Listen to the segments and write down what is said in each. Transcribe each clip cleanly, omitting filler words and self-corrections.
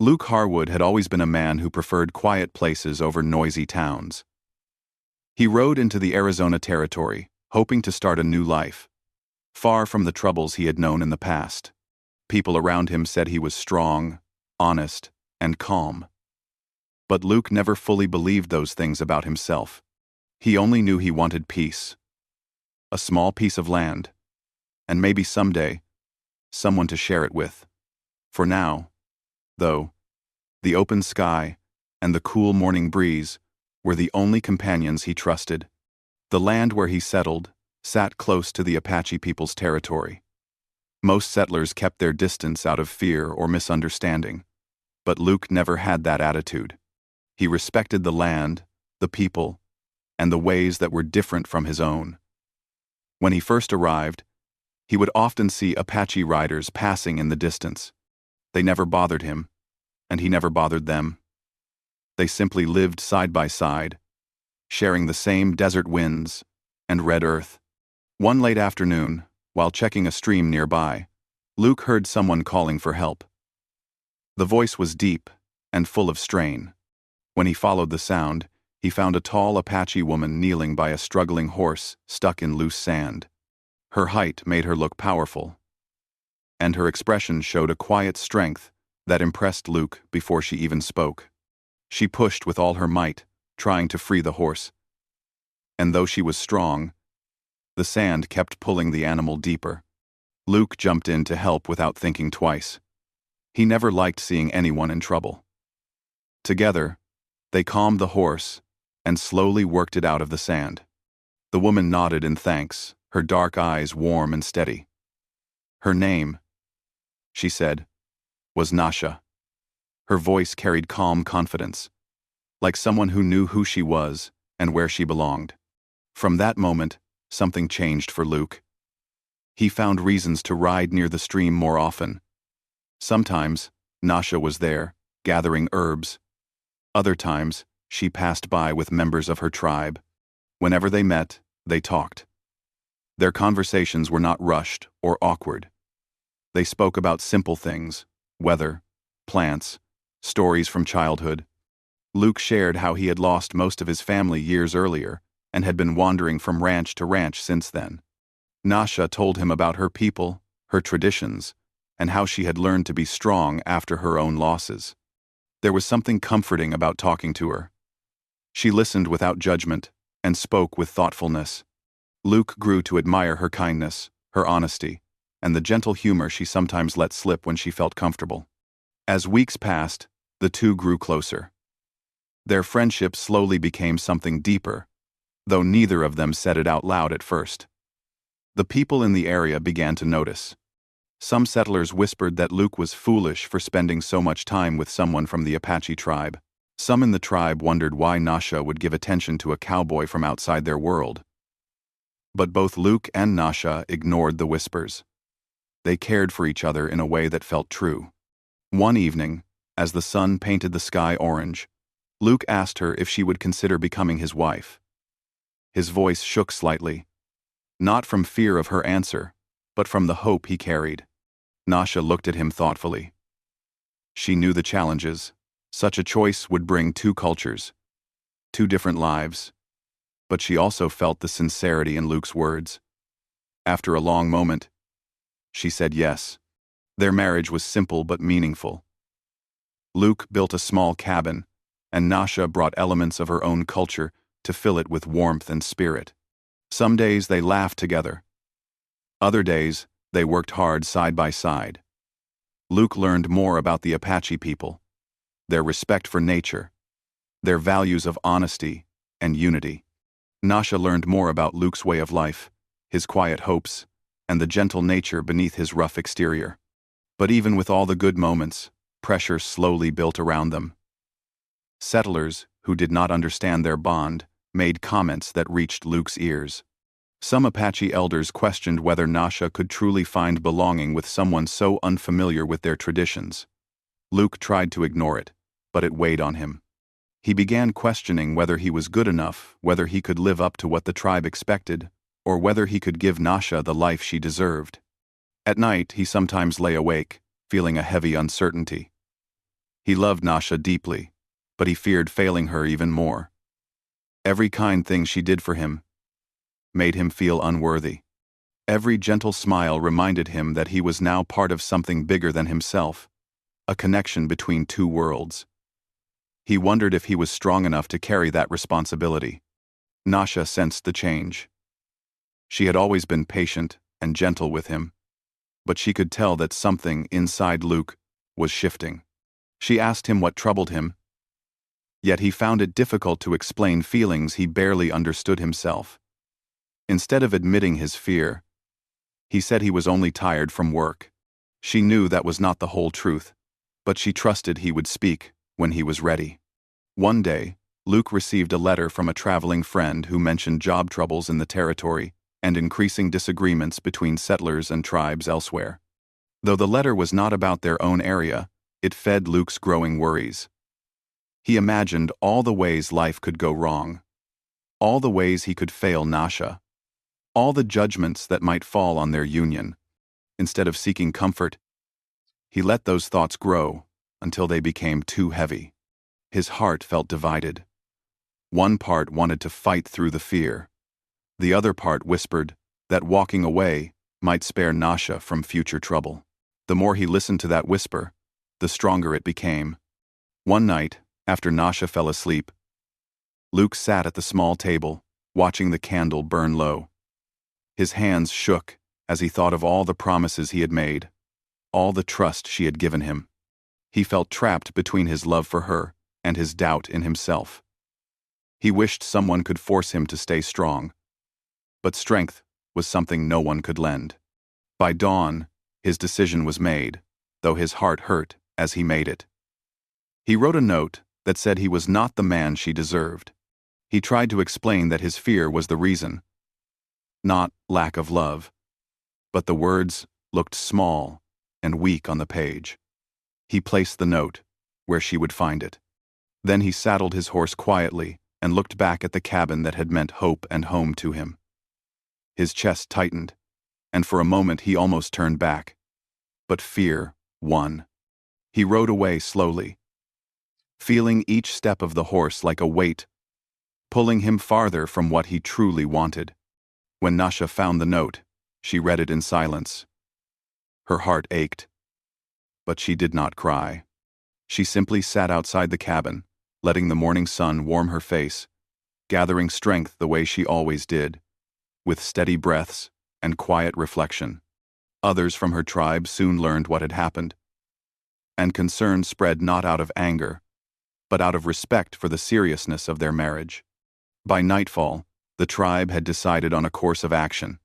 Luke Harwood had always been a man who preferred quiet places over noisy towns. He rode into the Arizona territory, hoping to start a new life, far from the troubles he had known in the past. People around him said he was strong, honest, and calm. But Luke never fully believed those things about himself. He only knew he wanted peace. A small piece of land, and maybe someday, someone to share it with. For now, though, the open sky and the cool morning breeze were the only companions he trusted. The land where he settled sat close to the Apache people's territory. Most settlers kept their distance out of fear or misunderstanding, but Luke never had that attitude. He respected the land, the people, and the ways that were different from his own. When he first arrived, he would often see Apache riders passing in the distance. They never bothered him, and he never bothered them. They simply lived side by side, sharing the same desert winds and red earth. One late afternoon, while checking a stream nearby, Luke heard someone calling for help. The voice was deep and full of strain. When he followed the sound, he found a tall Apache woman kneeling by a struggling horse stuck in loose sand. Her height made her look powerful, and her expression showed a quiet strength that impressed Luke before she even spoke. She pushed with all her might, trying to free the horse. And though she was strong, the sand kept pulling the animal deeper. Luke jumped in to help without thinking twice. He never liked seeing anyone in trouble. Together, they calmed the horse and slowly worked it out of the sand. The woman nodded in thanks, her dark eyes warm and steady. Her name, she said, was Nasha. Her voice carried calm confidence, like someone who knew who she was and where she belonged. From that moment, something changed for Luke. He found reasons to ride near the stream more often. Sometimes, Nasha was there, gathering herbs. Other times, she passed by with members of her tribe. Whenever they met, they talked. Their conversations were not rushed or awkward. They spoke about simple things, weather, plants, stories from childhood. Luke shared how he had lost most of his family years earlier and had been wandering from ranch to ranch since then. Nasha told him about her people, her traditions, and how she had learned to be strong after her own losses. There was something comforting about talking to her. She listened without judgment and spoke with thoughtfulness. Luke grew to admire her kindness, her honesty, and the gentle humor she sometimes let slip when she felt comfortable. As weeks passed, the two grew closer. Their friendship slowly became something deeper, though neither of them said it out loud at first. The people in the area began to notice. Some settlers whispered that Luke was foolish for spending so much time with someone from the Apache tribe. Some in the tribe wondered why Nasha would give attention to a cowboy from outside their world. But both Luke and Nasha ignored the whispers. They cared for each other in a way that felt true. One evening, as the sun painted the sky orange, Luke asked her if she would consider becoming his wife. His voice shook slightly, not from fear of her answer, but from the hope he carried. Nasha looked at him thoughtfully. She knew the challenges. Such a choice would bring two cultures, two different lives. But she also felt the sincerity in Luke's words. After a long moment, she said yes. Their marriage was simple but meaningful. Luke built a small cabin, and Nasha brought elements of her own culture to fill it with warmth and spirit. Some days they laughed together. Other days, they worked hard side by side. Luke learned more about the Apache people, their respect for nature, their values of honesty and unity. Nasha learned more about Luke's way of life, his quiet hopes, and the gentle nature beneath his rough exterior. But even with all the good moments, pressure slowly built around them. Settlers, who did not understand their bond, made comments that reached Luke's ears. Some Apache elders questioned whether Nasha could truly find belonging with someone so unfamiliar with their traditions. Luke tried to ignore it, but it weighed on him. He began questioning whether he was good enough, whether he could live up to what the tribe expected, or whether he could give Nasha the life she deserved. At night, he sometimes lay awake, feeling a heavy uncertainty. He loved Nasha deeply, but he feared failing her even more. Every kind thing she did for him made him feel unworthy. Every gentle smile reminded him that he was now part of something bigger than himself, a connection between two worlds. He wondered if he was strong enough to carry that responsibility. Nasha sensed the change. She had always been patient and gentle with him, but she could tell that something inside Luke was shifting. She asked him what troubled him, yet he found it difficult to explain feelings he barely understood himself. Instead of admitting his fear, he said he was only tired from work. She knew that was not the whole truth, but she trusted he would speak when he was ready. One day, Luke received a letter from a traveling friend who mentioned job troubles in the territory and increasing disagreements between settlers and tribes elsewhere. Though the letter was not about their own area, it fed Luke's growing worries. He imagined all the ways life could go wrong, all the ways he could fail Nasha, all the judgments that might fall on their union. Instead of seeking comfort, he let those thoughts grow until they became too heavy. His heart felt divided. One part wanted to fight through the fear. The other part whispered that walking away might spare Nasha from future trouble. The more he listened to that whisper, the stronger it became. One night, after Nasha fell asleep, Luke sat at the small table, watching the candle burn low. His hands shook as he thought of all the promises he had made, all the trust she had given him. He felt trapped between his love for her and his doubt in himself. He wished someone could force him to stay strong, but strength was something no one could lend. By dawn, his decision was made, though his heart hurt as he made it. He wrote a note that said he was not the man she deserved. He tried to explain that his fear was the reason, not lack of love, but the words looked small and weak on the page. He placed the note where she would find it. Then he saddled his horse quietly and looked back at the cabin that had meant hope and home to him. His chest tightened, and for a moment he almost turned back. But fear won. He rode away slowly, feeling each step of the horse like a weight, pulling him farther from what he truly wanted. When Nasha found the note, she read it in silence. Her heart ached, but she did not cry. She simply sat outside the cabin, letting the morning sun warm her face, gathering strength the way she always did, with steady breaths and quiet reflection. Others from her tribe soon learned what had happened, and concern spread not out of anger, but out of respect for the seriousness of their marriage. By nightfall, the tribe had decided on a course of action.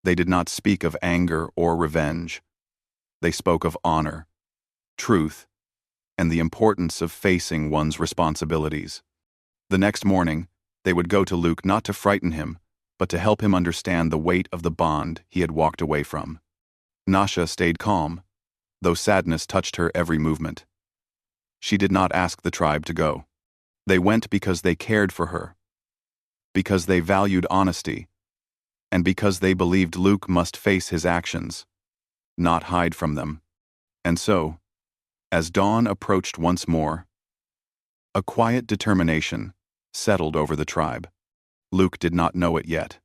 They did not speak of anger or revenge. They spoke of honor, truth, and the importance of facing one's responsibilities. The next morning, they would go to Luke not to frighten him, but to help him understand the weight of the bond he had walked away from. Nasha stayed calm, though sadness touched her every movement. She did not ask the tribe to go. They went because they cared for her, because they valued honesty, and because they believed Luke must face his actions, not hide from them. And so, as dawn approached once more, a quiet determination settled over the tribe. Luke did not know it yet,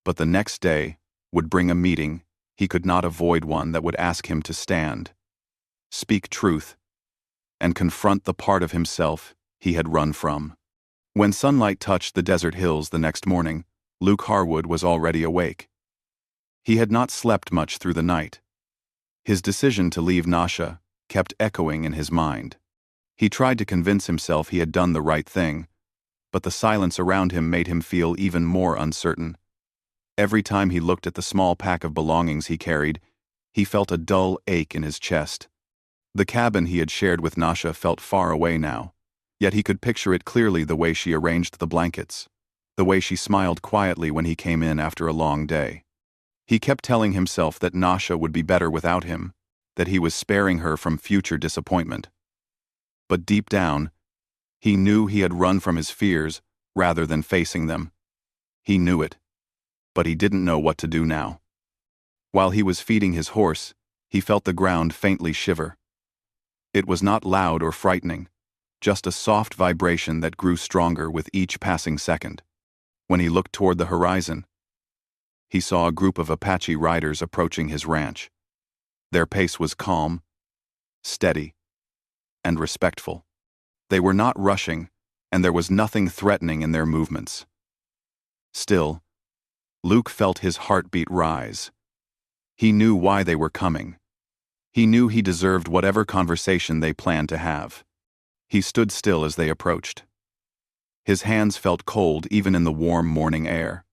but the next day would bring a meeting he could not avoid, one that would ask him to stand, speak truth, and confront the part of himself he had run from. When sunlight touched the desert hills the next morning, Luke Harwood was already awake. He had not slept much through the night. His decision to leave Nasha kept echoing in his mind. He tried to convince himself he had done the right thing, but the silence around him made him feel even more uncertain. Every time he looked at the small pack of belongings he carried, he felt a dull ache in his chest. The cabin he had shared with Nasha felt far away now, yet he could picture it clearly, the way she arranged the blankets, the way she smiled quietly when he came in after a long day. He kept telling himself that Nasha would be better without him, that he was sparing her from future disappointment. But deep down, he knew he had run from his fears rather than facing them. He knew it, but he didn't know what to do now. While he was feeding his horse, he felt the ground faintly shiver. It was not loud or frightening, just a soft vibration that grew stronger with each passing second. When he looked toward the horizon, he saw a group of Apache riders approaching his ranch. Their pace was calm, steady, and respectful. They were not rushing, and there was nothing threatening in their movements. Still, Luke felt his heartbeat rise. He knew why they were coming. He knew he deserved whatever conversation they planned to have. He stood still as they approached. His hands felt cold even in the warm morning air.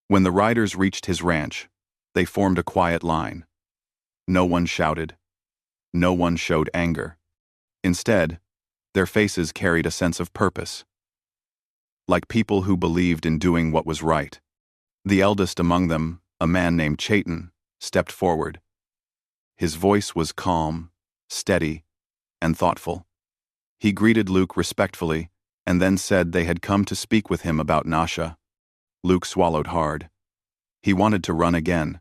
When the riders reached his ranch, they formed a quiet line. No one shouted. No one showed anger. Instead, their faces carried a sense of purpose. Like people who believed in doing what was right. The eldest among them, a man named Chaitin, stepped forward. His voice was calm, steady, and thoughtful. He greeted Luke respectfully and then said they had come to speak with him about Nasha. Luke swallowed hard. He wanted to run again,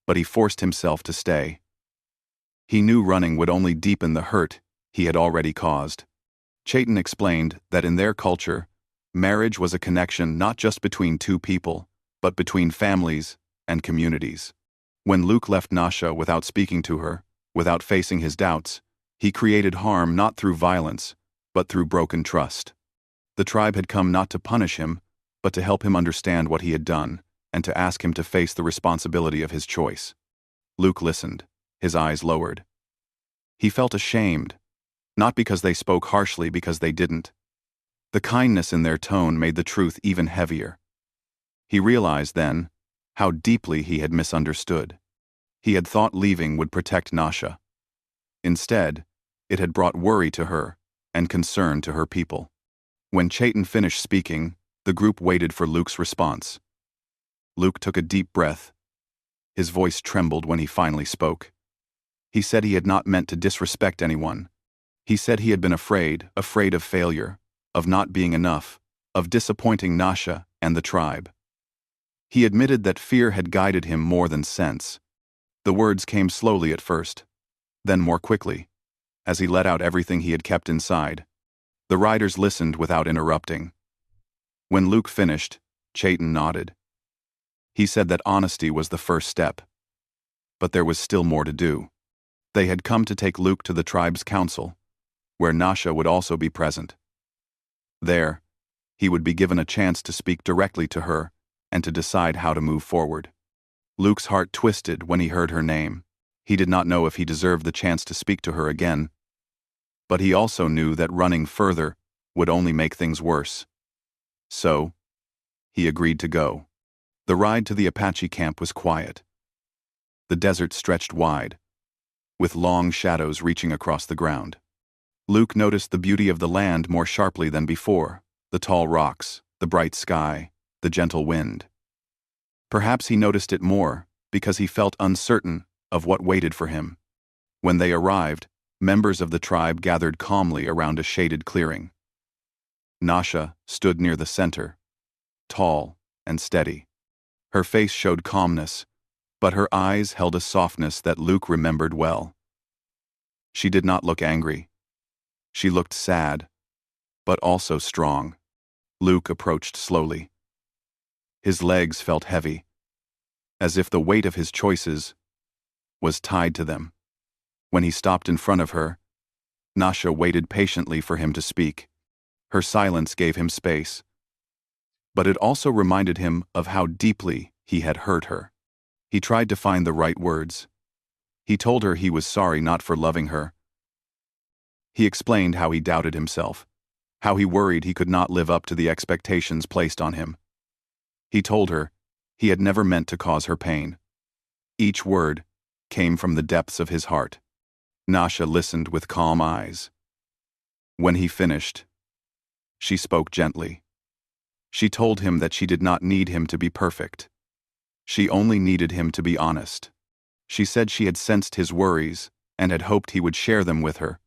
but he forced himself to stay. He knew running would only deepen the hurt he had already caused. Chaitin explained that in their culture, marriage was a connection not just between two people, but between families and communities. When Luke left Nasha without speaking to her, without facing his doubts, he created harm not through violence, but through broken trust. The tribe had come not to punish him, but to help him understand what he had done, and to ask him to face the responsibility of his choice. Luke listened, his eyes lowered. He felt ashamed, not because they spoke harshly, because they didn't. The kindness in their tone made the truth even heavier. He realized then how deeply he had misunderstood. He had thought leaving would protect Nasha. Instead, it had brought worry to her and concern to her people. When Chaitin finished speaking, the group waited for Luke's response. Luke took a deep breath. His voice trembled when he finally spoke. He said he had not meant to disrespect anyone. He said he had been afraid of failure, of not being enough, of disappointing Nasha and the tribe. He admitted that fear had guided him more than sense. The words came slowly at first, then more quickly, as he let out everything he had kept inside. The riders listened without interrupting. When Luke finished, Chaitin nodded. He said that honesty was the first step. But there was still more to do. They had come to take Luke to the tribe's council, where Nasha would also be present. There, he would be given a chance to speak directly to her and to decide how to move forward. Luke's heart twisted when he heard her name. He did not know if he deserved the chance to speak to her again. But he also knew that running further would only make things worse. So, he agreed to go. The ride to the Apache camp was quiet. The desert stretched wide, with long shadows reaching across the ground. Luke noticed the beauty of the land more sharply than before, the tall rocks, the bright sky, the gentle wind. Perhaps he noticed it more because he felt uncertain of what waited for him. When they arrived, members of the tribe gathered calmly around a shaded clearing. Nasha stood near the center, tall and steady. Her face showed calmness, but her eyes held a softness that Luke remembered well. She did not look angry. She looked sad, but also strong. Luke approached slowly. His legs felt heavy, as if the weight of his choices was tied to them. When he stopped in front of her, Nasha waited patiently for him to speak. Her silence gave him space, but it also reminded him of how deeply he had hurt her. He tried to find the right words. He told her he was sorry not for loving her. He explained how he doubted himself, how he worried he could not live up to the expectations placed on him. He told her he had never meant to cause her pain. Each word came from the depths of his heart. Nasha listened with calm eyes. When he finished, she spoke gently. She told him that she did not need him to be perfect. She only needed him to be honest. She said she had sensed his worries and had hoped he would share them with her,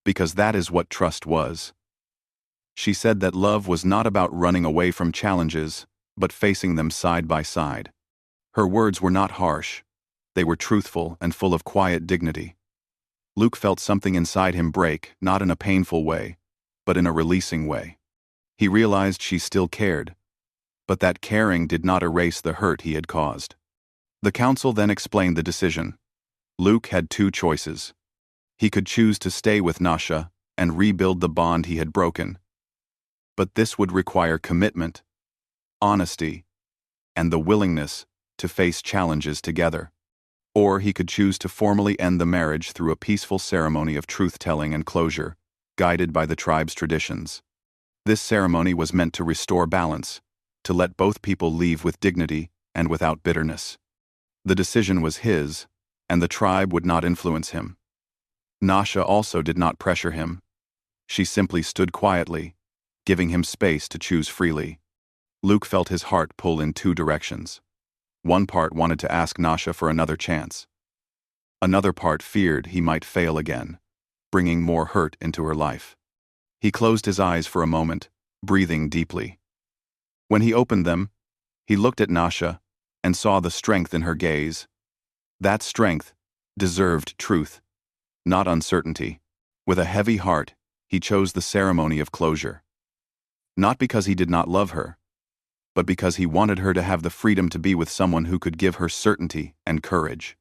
because that is what trust was. She said that love was not about running away from challenges, but facing them side by side. Her words were not harsh. They were truthful and full of quiet dignity. Luke felt something inside him break, not in a painful way, but in a releasing way. He realized she still cared, but that caring did not erase the hurt he had caused. The council then explained the decision. Luke had two choices. He could choose to stay with Nasha and rebuild the bond he had broken, but this would require commitment, honesty, and the willingness to face challenges together. Or he could choose to formally end the marriage through a peaceful ceremony of truth-telling and closure, guided by the tribe's traditions. This ceremony was meant to restore balance, to let both people leave with dignity and without bitterness. The decision was his, and the tribe would not influence him. Nasha also did not pressure him. She simply stood quietly, giving him space to choose freely. Luke felt his heart pull in two directions. One part wanted to ask Nasha for another chance. Another part feared he might fail again, bringing more hurt into her life. He closed his eyes for a moment, breathing deeply. When he opened them, he looked at Nasha and saw the strength in her gaze. That strength deserved truth, not uncertainty. With a heavy heart, he chose the ceremony of closure. Not because he did not love her, but because he wanted her to have the freedom to be with someone who could give her certainty and courage.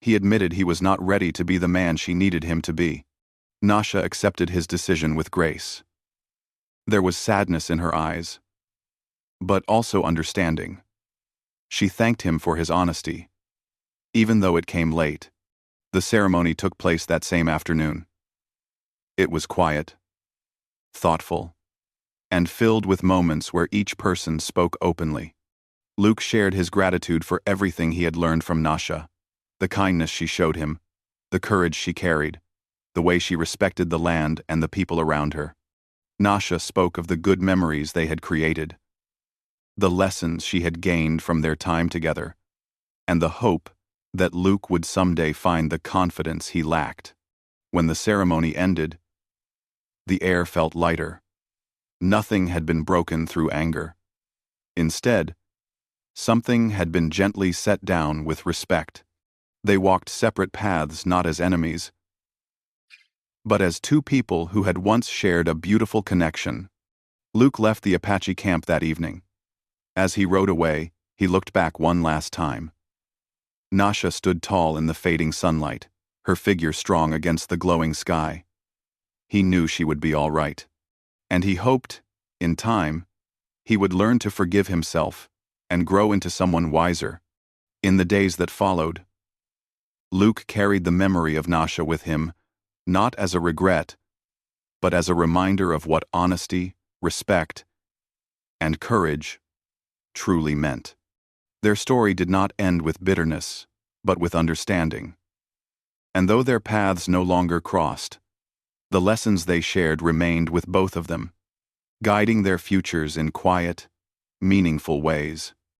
He admitted he was not ready to be the man she needed him to be. Nasha accepted his decision with grace. There was sadness in her eyes, but also understanding. She thanked him for his honesty. Even though it came late, the ceremony took place that same afternoon. It was quiet, thoughtful, and filled with moments where each person spoke openly. Luke shared his gratitude for everything he had learned from Nasha, the kindness she showed him, the courage she carried, the way she respected the land and the people around her. Nasha spoke of the good memories they had created, the lessons she had gained from their time together, and the hope that Luke would someday find the confidence he lacked. When the ceremony ended, the air felt lighter. Nothing had been broken through anger. Instead, something had been gently set down with respect. They walked separate paths not as enemies, but as two people who had once shared a beautiful connection. Luke left the Apache camp that evening. As he rode away, he looked back one last time. Nasha stood tall in the fading sunlight, her figure strong against the glowing sky. He knew she would be all right. And he hoped, in time, he would learn to forgive himself and grow into someone wiser. In the days that followed, Luke carried the memory of Nasha with him, not as a regret, but as a reminder of what honesty, respect, and courage truly meant. Their story did not end with bitterness, but with understanding. And though their paths no longer crossed, the lessons they shared remained with both of them, guiding their futures in quiet, meaningful ways.